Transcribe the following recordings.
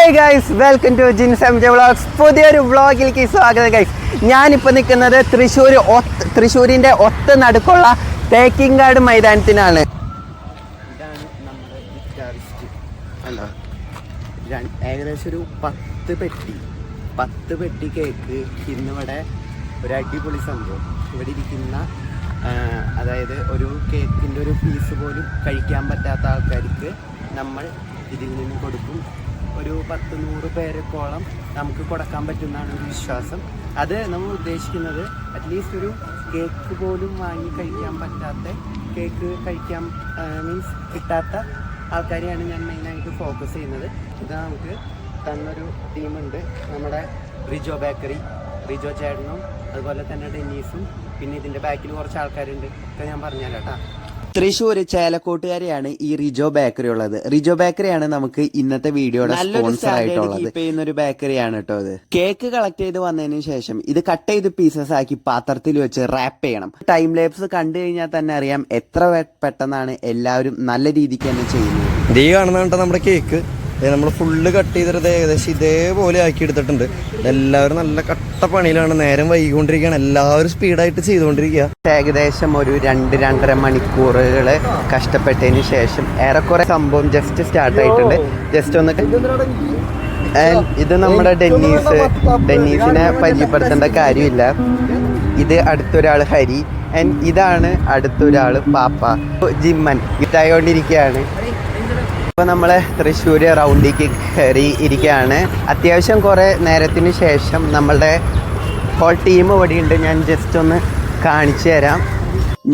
Hi guys, welcome to Jins M J vlogs. പുതിയൊരു വ്ളോഗിലേക്ക് സ്വാഗതം ഗൈസ്. ഞാനിപ്പോൾ നിൽക്കുന്നത് തൃശ്ശൂരിൻ്റെ ഒത്ത നടുക്കുള്ള തേക്കിങ്കാട് മൈതാനത്തിനാണ്. ഇതാണ് നമ്മുടെ ഗിറ്റാറിസ്റ്റ്. അല്ല, ഏകദേശം ഒരു 10 പെട്ടി കേക്ക് ഇന്നിവിടെ ഒരു അടിപൊളി സംഭവം. ഇവിടെ ഇരിക്കുന്ന അതായത് ഒരു കേക്കിൻ്റെ ഒരു പീസ് പോലും കഴിക്കാൻ പറ്റാത്ത ആൾക്കാർക്ക് നമ്മൾ ഇതിൽ നിന്ന് കൊടുക്കും. ഒരു 10-100 പേരെക്കോളം നമുക്ക് കൊടുക്കാൻ പറ്റുന്നതാണ് ഒരു വിശ്വാസം. അത് നമ്മൾ ഉദ്ദേശിക്കുന്നത് അറ്റ്ലീസ്റ്റ് ഒരു കേക്ക് പോലും വാങ്ങി കഴിക്കാൻ പറ്റാത്ത, കേക്ക് കഴിക്കാൻ മീൻസ് കിട്ടാത്ത ആൾക്കാരെയാണ് ഞാൻ മെയിനായിട്ട് ഫോക്കസ് ചെയ്യുന്നത്. ഇത് നമുക്ക് തന്നൊരു ടീമുണ്ട്, നമ്മുടെ റിജോ ബേക്കറി, റിജോ ചേട്ടനും അതുപോലെ തന്നെ ഡെന്നീസും, പിന്നെ ഇതിൻ്റെ ബാക്കിൽ കുറച്ച് ആൾക്കാരുണ്ട്. ഒക്കെ ഞാൻ പറഞ്ഞുതരാം കേട്ടോ. തൃശ്ശൂർ ചേലക്കോട്ടുകാരെയാണ് ഈ റിജോ ബേക്കറി ഉള്ളത്. റിജോ ബേക്കറിയാണ് നമുക്ക് ഇന്നത്തെ വീഡിയോയുടെ സ്പോൺസർ ആയിട്ടുള്ളത്. ചെയ്യുന്ന ഒരു ബേക്കറിയാണ് കേട്ടോ ഇത്. കേക്ക് കളക്ട് ചെയ്ത് വന്നതിന് ശേഷം ഇത് കട്ട് ചെയ്ത് പീസസ് ആക്കി പാത്രത്തിൽ വെച്ച് റാപ്പ് ചെയ്യണം. ടൈം ലാപ്സ് കണ്ടു കഴിഞ്ഞാൽ തന്നെ അറിയാം എത്ര പെട്ടെന്നാണ് എല്ലാവരും നല്ല രീതിക്ക് തന്നെ ചെയ്യുന്നത്. ഈ കാണുന്ന നമ്മുടെ കേക്ക് നമ്മൾ ഫുള്ള് കട്ട് ചെയ്തിട്ട് ഏകദേശം ഇതേപോലെ ആക്കി എടുത്തിട്ടുണ്ട്. എല്ലാവരും നല്ല കട്ട പണിയിലാണ്, നേരം വൈകിക്കൊണ്ടിരിക്കുകയാണ്, എല്ലാവരും സ്പീഡായിട്ട് ചെയ്തുകൊണ്ടിരിക്കുക. ഏകദേശം ഒരു 2-2.5 മണിക്കൂറുകൾ കഷ്ടപ്പെട്ടതിന് ശേഷം ഏറെക്കുറെ സംഭവം ജസ്റ്റ് സ്റ്റാർട്ടായിട്ടുണ്ട്. ജസ്റ്റ് ഒന്ന് ഇത് നമ്മുടെ ഡെന്നീസിനെ പരിചയപ്പെടുത്തേണ്ട കാര്യമില്ല. ഇത് അടുത്തൊരാൾ ഹരി, ആൻഡ് ഇതാണ് അടുത്തൊരാൾ പാപ്പ ജിമ്മൻ. ഇതായോണ്ടിരിക്കുകയാണ്. ഇപ്പോൾ നമ്മൾ തൃശ്ശൂർ റൗണ്ടിലേക്ക് കയറി ഇരിക്കുകയാണ്. അത്യാവശ്യം കുറേ നേരത്തിന് ശേഷം നമ്മളുടെ ഹോൾ ടീം ഇവിടെയുണ്ട്. ഞാൻ ജസ്റ്റ് ഒന്ന് കാണിച്ചു തരാം.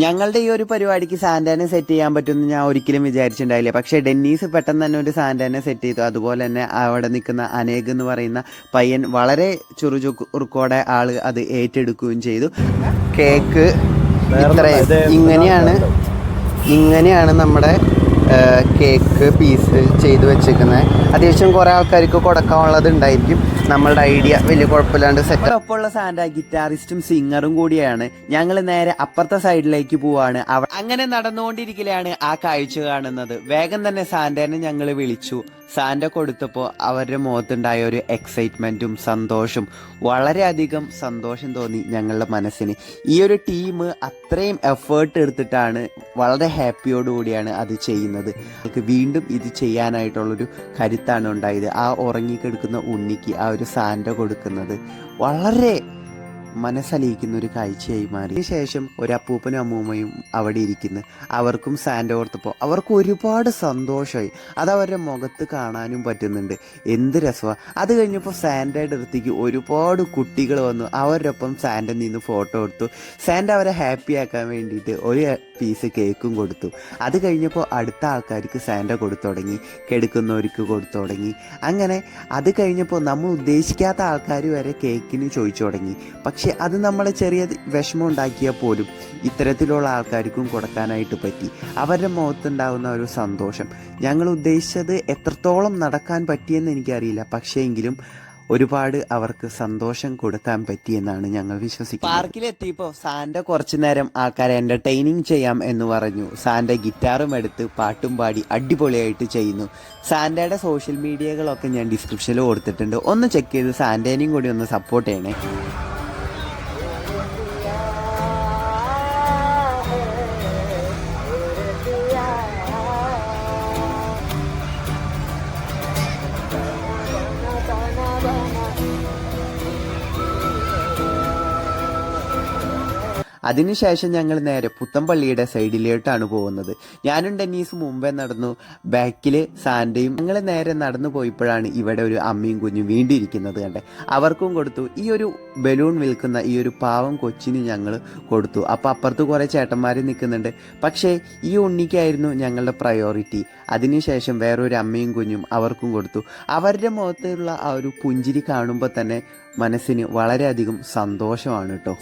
ഞങ്ങളുടെ ഈ ഒരു പരിപാടിക്ക് സാന്റാനെ സെറ്റ് ചെയ്യാൻ പറ്റുമെന്ന് ഞാൻ ഒരിക്കലും വിചാരിച്ചിട്ടുണ്ടായില്ല. പക്ഷേ ഡെന്നീസ് പെട്ടെന്ന് തന്നെ ഒരു സാന്റാനെ സെറ്റ് ചെയ്തു. അതുപോലെ തന്നെ അവിടെ നിൽക്കുന്ന അനേക് എന്ന് പറയുന്ന പയ്യൻ വളരെ ചുറുചുറുക്കോടെ ആൾ അത് ഏറ്റെടുക്കുകയും ചെയ്തു. കേക്ക് ഇങ്ങനെയാണ് നമ്മുടെ കേക്ക് പീസ് ചെയ്ത് വെച്ചിരിക്കുന്നത്. അത്യാവശ്യം കുറേ ആൾക്കാർക്ക് കൊടുക്കാനുള്ളത് ഉണ്ടായിരിക്കും. നമ്മളുടെ ഐഡിയ വലിയ കുഴപ്പമില്ലാണ്ട് സെറ്റ്. ഒപ്പമുള്ള സാന്റ ഗിറ്റാറിസ്റ്റും സിംഗറും കൂടിയാണ്. ഞങ്ങൾ നേരെ അപ്പുറത്തെ സൈഡിലേക്ക് പോവാണ്. അങ്ങനെ നടന്നുകൊണ്ടിരിക്കലാണ് ആ കാഴ്ച കാണുന്നത്. വേഗം തന്നെ സാന്റേനെ ഞങ്ങൾ വിളിച്ചു. സാന്റ കൊടുത്തപ്പോൾ അവരുടെ മുഖത്തുണ്ടായ ഒരു എക്സൈറ്റ്മെന്റും സന്തോഷവും, വളരെയധികം സന്തോഷം തോന്നി ഞങ്ങളുടെ മനസ്സിന്. ഈ ഒരു ടീം അത്രയും എഫേർട്ട് എടുത്തിട്ടാണ്, വളരെ ഹാപ്പിയോടുകൂടിയാണ് അത് ചെയ്യുന്നത്. നമുക്ക് വീണ്ടും ഇത് ചെയ്യാനായിട്ടുള്ളൊരു കരുത്താണ് ഉണ്ടായത്. ആ ഉറങ്ങിക്കെടുക്കുന്ന ഉണ്ണിക്ക് ആ ഒരു സാന്റ കൊടുക്കുന്നത് വളരെ മനസ്സലിയിക്കുന്ന ഒരു കാഴ്ചയായി മാറി. അതിനുശേഷം ഒരു അപ്പൂപ്പനും അമ്മൂമ്മയും അവിടെ ഇരിക്കുന്നു. അവർക്കും സാന്റ ഓർത്തപ്പോൾ അവർക്ക് ഒരുപാട് സന്തോഷമായി. അത് അവരുടെ മുഖത്ത് കാണാനും പറ്റുന്നുണ്ട്. എന്ത് രസമാണ്. അത് കഴിഞ്ഞപ്പോൾ സാന്റയുടെ അടുത്തേക്ക് ഒരുപാട് കുട്ടികൾ വന്നു. അവരുടെ ഒപ്പം സാന്റ നിന്ന് ഫോട്ടോ എടുത്തു. സാന്റ അവരെ ഹാപ്പി ആക്കാൻ വേണ്ടിയിട്ട് ഒരു പീസ് കേക്കും കൊടുത്തു. അത് കഴിഞ്ഞപ്പോൾ അടുത്ത ആൾക്കാർക്ക് സാന്റ കൊടുത്തു തുടങ്ങി, കെടുക്കുന്നവർക്ക് കൊടുത്തു തുടങ്ങി. അങ്ങനെ അത് കഴിഞ്ഞപ്പോൾ നമ്മൾ ഉദ്ദേശിക്കാത്ത ആൾക്കാർ വരെ കേക്കിന് ചോദിച്ചു തുടങ്ങി. പക്ഷെ അത് നമ്മളെ ചെറിയ വിഷമം ഉണ്ടാക്കിയാൽ പോലും ഇത്തരത്തിലുള്ള ആൾക്കാർക്കും കൊടുക്കാനായിട്ട് പറ്റി. അവരുടെ മുഖത്തുണ്ടാകുന്ന ഒരു സന്തോഷം ഞങ്ങൾ ഉദ്ദേശിച്ചത് എത്രത്തോളം നടക്കാൻ പറ്റിയെന്ന് എനിക്കറിയില്ല. പക്ഷേ എങ്കിലും ഒരുപാട് അവർക്ക് സന്തോഷം കൊടുക്കാൻ പറ്റിയെന്നാണ് ഞങ്ങൾ വിശ്വസിക്കുന്നത്. പാർക്കിലെത്തിയപ്പോൾ സാന്റ കുറച്ചു നേരം ആൾക്കാരെ എൻ്റർടൈനിങ് ചെയ്യാം എന്ന് പറഞ്ഞു. സാന്റ ഗിറ്റാറും എടുത്ത് പാട്ടും പാടി അടിപൊളിയായിട്ട് ചെയ്യുന്നു. സാന്റയുടെ സോഷ്യൽ മീഡിയകളൊക്കെ ഞാൻ ഡിസ്ക്രിപ്ഷനിൽ കൊടുത്തിട്ടുണ്ട്. ഒന്ന് ചെക്ക് ചെയ്ത് സാന്റേനെയും കൂടി ഒന്ന് സപ്പോർട്ട് ചെയ്യണേ. അതിനുശേഷം ഞങ്ങൾ നേരെ പുത്തമ്പള്ളിയുടെ സൈഡിലോട്ടാണ് പോകുന്നത്. ഞാനും ഡെന്നീസും മുമ്പേ നടന്നു, ബാക്കിൽ സാന്റയും. ഞങ്ങൾ നേരെ നടന്നു പോയപ്പോഴാണ് ഇവിടെ ഒരു അമ്മയും കുഞ്ഞും വീണ്ടും ഇരിക്കുന്നത് കണ്ടേ. അവർക്കും കൊടുത്തു. ഈ ഒരു ബലൂൺ വിൽക്കുന്ന ഈ ഒരു പാവം കൊച്ചിന് ഞങ്ങൾ കൊടുത്തു. അപ്പോൾ അപ്പുറത്ത് കുറേ ചേട്ടന്മാർ നിൽക്കുന്നുണ്ട്. പക്ഷേ ഈ ഉണ്ണിക്കായിരുന്നു ഞങ്ങളുടെ പ്രയോറിറ്റി. അതിനുശേഷം വേറൊരു അമ്മയും കുഞ്ഞും അവർക്കും കൊടുത്തു. അവരുടെ മുഖത്തുള്ള ആ ഒരു പുഞ്ചിരി കാണുമ്പോൾ തന്നെ മനസ്സിന് വളരെയധികം സന്തോഷമാണ് കേട്ടോ.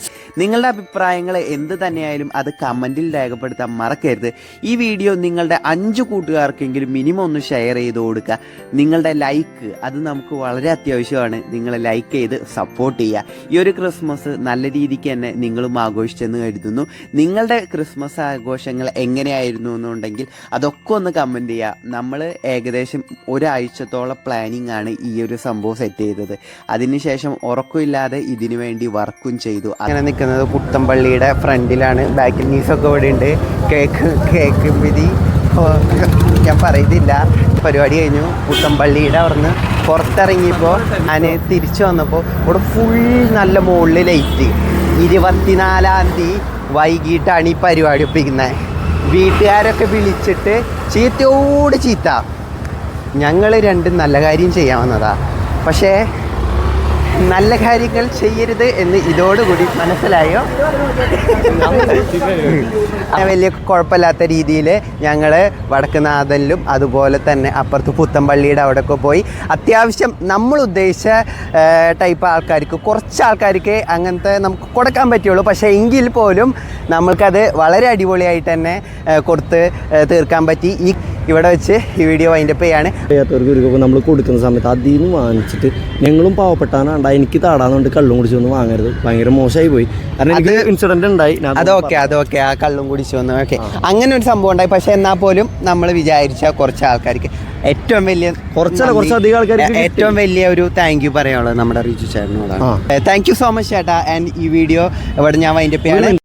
നിങ്ങളുടെ അഭിപ്രായങ്ങൾ അഭിപ്രായങ്ങൾ എന്ത് തന്നെയായാലും അത് കമൻറ്റിൽ രേഖപ്പെടുത്താൻ മറക്കരുത്. ഈ വീഡിയോ നിങ്ങളുടെ 5 കൂട്ടുകാർക്കെങ്കിലും മിനിമം ഒന്ന് ഷെയർ ചെയ്ത് കൊടുക്കുക. നിങ്ങളുടെ ലൈക്ക് അത് നമുക്ക് വളരെ അത്യാവശ്യമാണ്. നിങ്ങൾ ലൈക്ക് ചെയ്ത് സപ്പോർട്ട് ചെയ്യുക. ഈ ഒരു ക്രിസ്മസ് നല്ല രീതിക്ക് തന്നെ നിങ്ങളും ആഘോഷിച്ചെന്ന് കരുതുന്നു. നിങ്ങളുടെ ക്രിസ്മസ് ആഘോഷങ്ങൾ എങ്ങനെയായിരുന്നു എന്നുണ്ടെങ്കിൽ അതൊക്കെ ഒന്ന് കമൻറ്റ് ചെയ്യുക. നമ്മൾ ഏകദേശം ഒരാഴ്ചത്തോളം പ്ലാനിങ് ആണ് ഈ ഒരു സംഭവം സെറ്റ് ചെയ്തത്. അതിനുശേഷം ഉറക്കമില്ലാതെ ഇതിനു വേണ്ടി വർക്കും ചെയ്തു. അങ്ങനെ നിൽക്കുന്നത് പുത്തമ്പള്ളിയുടെ ഫ്രണ്ടിലാണ്. ബാക്കിൽ നീസൊക്കെ ഇവിടെ ഉണ്ട്. കേക്ക് വിധി ഞാൻ പറയുന്നില്ല. പരിപാടി കഴിഞ്ഞു. പുത്തമ്പള്ളിയുടെ അവിടുന്ന് പുറത്തിറങ്ങിയപ്പോൾ ഞാൻ തിരിച്ചു വന്നപ്പോൾ ഇവിടെ ഫുൾ നല്ല മുകളിൽ ലൈറ്റ്. 24-ാം തീയതി വൈകിട്ടാണ് ഈ പരിപാടി ഒപ്പിക്കുന്നത്. വീട്ടുകാരൊക്കെ വിളിച്ചിട്ട് ചീത്തയോട് ചീത്ത. ഞങ്ങൾ രണ്ടും നല്ല കാര്യം ചെയ്യാൻ വന്നതാ. പക്ഷേ നല്ല കാര്യങ്ങൾ ചെയ്യരുത് എന്ന് ഇതോടുകൂടി മനസ്സിലായോ? വലിയ കുഴപ്പമില്ലാത്ത രീതിയിൽ ഞങ്ങൾ വടക്കുനാഥനിലും അതുപോലെ തന്നെ അപ്പുറത്ത് പുത്തമ്പള്ളിയുടെ അവിടെയൊക്കെ പോയി അത്യാവശ്യം നമ്മൾ ഉദ്ദേശിച്ച ടൈപ്പ് ആൾക്കാർക്ക്, കുറച്ച് ആൾക്കാർക്ക് അങ്ങനത്തെ നമുക്ക് കൊടുക്കാൻ പറ്റുള്ളൂ. പക്ഷേ എങ്കിൽ പോലും നമ്മൾക്കത് വളരെ അടിപൊളിയായിട്ട് തന്നെ കൊടുത്ത് തീർക്കാൻ പറ്റി. ഇവിടെ വെച്ച് ഈ വീഡിയോ വൈൻഡപ്പ് ചെയ്യാണ്. അറിയാത്തവർക്ക് നമ്മൾ കൊടുക്കുന്ന സമയത്ത് അതിൽ നിന്ന് വാങ്ങിച്ചിട്ട് ഞങ്ങളും പാവപ്പെട്ടാനാണ്ട എനിക്ക് താടാന്നുകൊണ്ട് കള്ളും കുടിച്ചൊന്നും വാങ്ങരുത്. ഭയങ്കര മോശമായി പോയി. കാരണം എനിക്ക് ഇൻസിഡന്റ് ഉണ്ടായി. അതൊക്കെ ആ കള്ളും കുടിച്ചു വന്നു. ഓക്കെ, അങ്ങനെ ഒരു സംഭവം ഉണ്ടായി. പക്ഷെ എന്നാൽ പോലും നമ്മൾ വിചാരിച്ച കുറച്ച് ആൾക്കാർക്ക് ഏറ്റവും വലിയ കുറച്ചധികം ആൾക്കാർക്ക് ഏറ്റവും വലിയ ഒരു താങ്ക് യു പറയാനുള്ളത് നമ്മുടെ റിജു ചേട്ടനോടാണ്. താങ്ക് യു സോ മച്ച് ചേട്ടാ. ആൻഡ് ഈ വീഡിയോ ഇവിടെ ഞാൻ വൈൻഡപ്പ് ചെയ്യാണ്.